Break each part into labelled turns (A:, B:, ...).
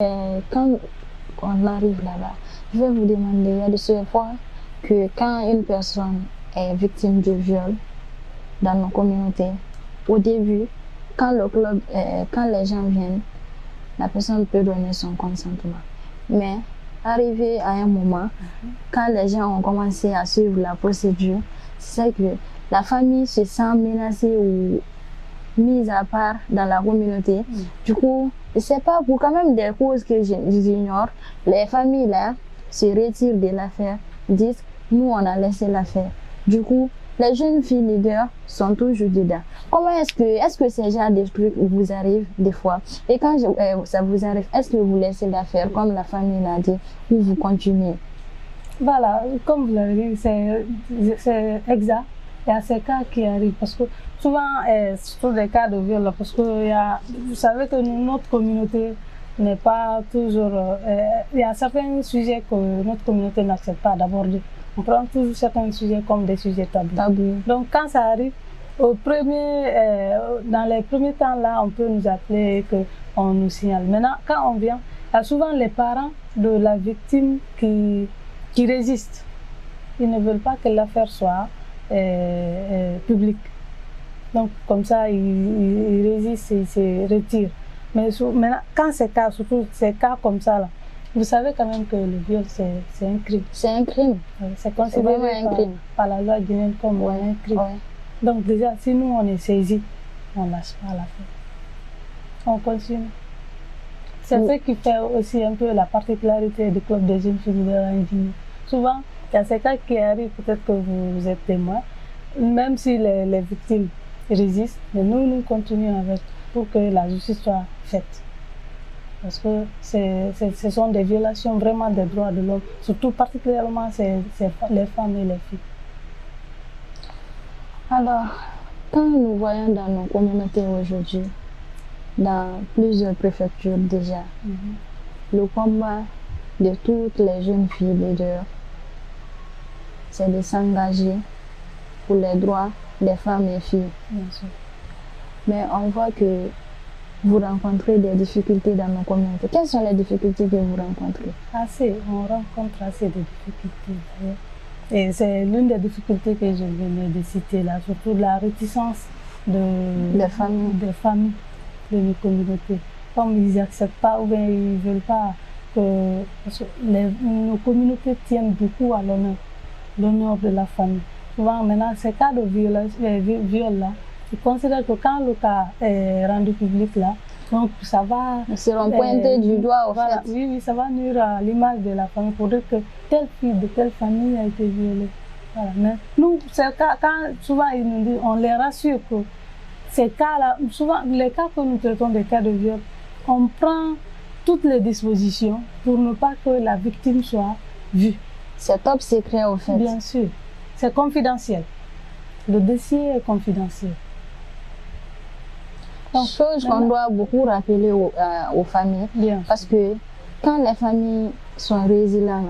A: Quand on arrive là-bas, je vais vous demander, il y a de ces fois que quand une personne est victime de viol dans nos communautés, au début, quand les gens viennent, la personne peut donner son consentement. Mais arrivé à un moment, quand les gens ont commencé à suivre la procédure, c'est que la famille se sent menacée ou mise à part dans la communauté. Du coup, je sais pas, pour quand même des causes que j'ignore, les familles là se retirent de l'affaire, disent nous on a laissé l'affaire. Du coup, les jeunes filles leaders sont toujours dedans. Comment est-ce que ces genres de trucs vous arrivent des fois? Et quand ça vous arrive, est-ce que vous laissez l'affaire comme la famille l'a dit ou vous continuez?
B: Voilà, comme vous l'avez dit, c'est exact. Il y a ces cas qui arrivent parce que souvent, surtout des cas de viol, parce que vous savez que notre communauté n'est pas toujours. Il y a certains sujets que notre communauté n'accepte pas d'aborder. On prend toujours certains sujets comme des sujets tabous. Donc, quand ça arrive, dans les premiers temps, là, on peut nous appeler et qu'on nous signale. Maintenant, quand on vient, il y a souvent les parents de la victime qui résistent. Ils ne veulent pas que l'affaire soit publique. Donc, comme ça, ils résistent et ils se retirent. Mais maintenant, quand surtout ces cas comme ça, là, vous savez quand même que le viol, c'est un crime.
A: C'est un crime.
B: C'est considéré par la loi guinéenne comme un crime. Ouais. Donc déjà, si nous, on est saisis, on ne lâche pas l'affaire. On continue. C'est ce qui fait aussi un peu la particularité du club des jeunes filles de la Guinée. Souvent, il y a ces cas qui arrivent, peut-être que vous êtes témoin, même si les victimes résistent, mais nous continuons avec pour que la justice soit faite. Parce que ce sont des violations vraiment des droits de l'homme, surtout particulièrement les femmes et les filles.
A: Alors, quand nous voyons dans nos communautés aujourd'hui, dans plusieurs préfectures déjà, le combat de toutes les jeunes filles leaders, c'est de s'engager pour les droits des femmes et filles.
B: Bien sûr.
A: Mais on voit que vous rencontrez des difficultés dans nos communautés. Quelles sont les difficultés que vous rencontrez?
B: On rencontre assez de difficultés. Et c'est l'une des difficultés que je venais de citer là, surtout la réticence des familles de nos communautés. Comme ils n'acceptent pas ou bien ils ne veulent pas que... Parce que nos communautés tiennent beaucoup à l'honneur de la famille. Souvent, maintenant, ces cas de viol là, ils considèrent que quand le cas est rendu public là, donc ça va...
A: Ils seront pointés du doigt au fait.
B: Oui, ça va nuire à l'image de la famille pour dire que telle fille de telle famille a été violée. Voilà. Mais nous, quand souvent ils nous disent, on les rassure que ces cas-là, souvent les cas que nous traitons des cas de viol, on prend toutes les dispositions pour ne pas que la victime soit vue.
A: C'est top secret au fait.
B: Bien sûr, c'est confidentiel. Le dossier est confidentiel.
A: Donc, chose qu'on doit beaucoup rappeler aux familles, parce que quand les familles sont résilientes,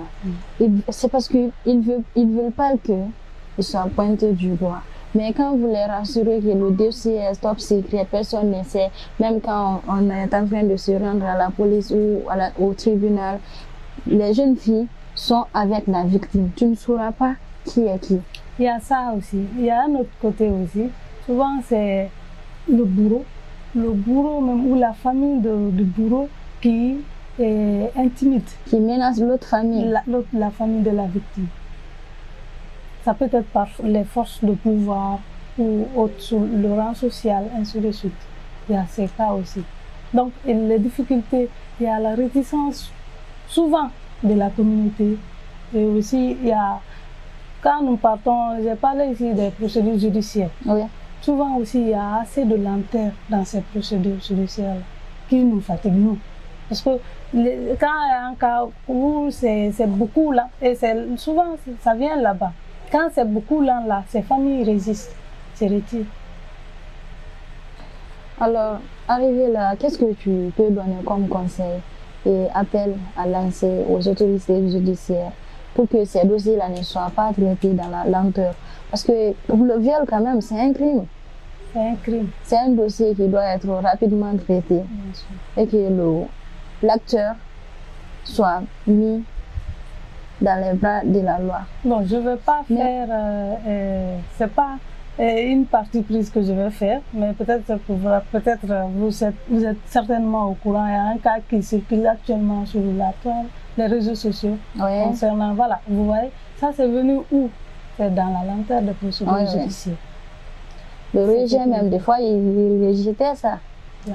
A: c'est parce qu'ils ne veulent pas qu'ils soient pointés du doigt. Mais quand vous les rassurez que le dossier est top secret, personne ne sait, même quand on est en train de se rendre à la police ou au tribunal, les jeunes filles sont avec la victime. Tu ne sauras pas qui est qui.
B: Il y a ça aussi. Il y a un autre côté aussi. Souvent, c'est le bourreau. Le bourreau même, ou la famille du bourreau qui est intimide.
A: Qui menace l'autre famille.
B: La famille de la victime. Ça peut être par les forces de pouvoir ou le rang social, ainsi de suite. Il y a ces cas aussi. Donc, les difficultés, il y a la réticence souvent de la communauté. Et aussi, il y a, quand nous partons, j'ai parlé ici des procédures judiciaires.
A: Oui.
B: Souvent aussi, il y a assez de lenteur dans ces procédures judiciaires qui nous fatiguent, nous. Parce que quand il y a un cas où c'est beaucoup là, et souvent ça vient là-bas. Quand c'est beaucoup là, ces familles résistent, se retirent.
A: Alors, arrivé là, qu'est-ce que tu peux donner comme conseil et appel à lancer aux autorités judiciaires pour que ces dossiers-là ne soient pas traités dans la lenteur? Parce que le viol, quand même, c'est un crime.
B: C'est un crime.
A: C'est un dossier qui doit être rapidement traité.
B: Bien sûr.
A: Et que l'acteur soit mis dans les bras de la loi.
B: Non, je ne vais pas faire, c'est pas une partie prise que je vais faire, mais peut-être vous êtes certainement au courant, il y a un cas qui circule actuellement sur les réseaux sociaux concernant, voilà, vous voyez, ça c'est venu où? C'est dans la lenteur de procédure judiciaire.
A: Le régime même, des fois, il rejetait ça.
B: Ouais.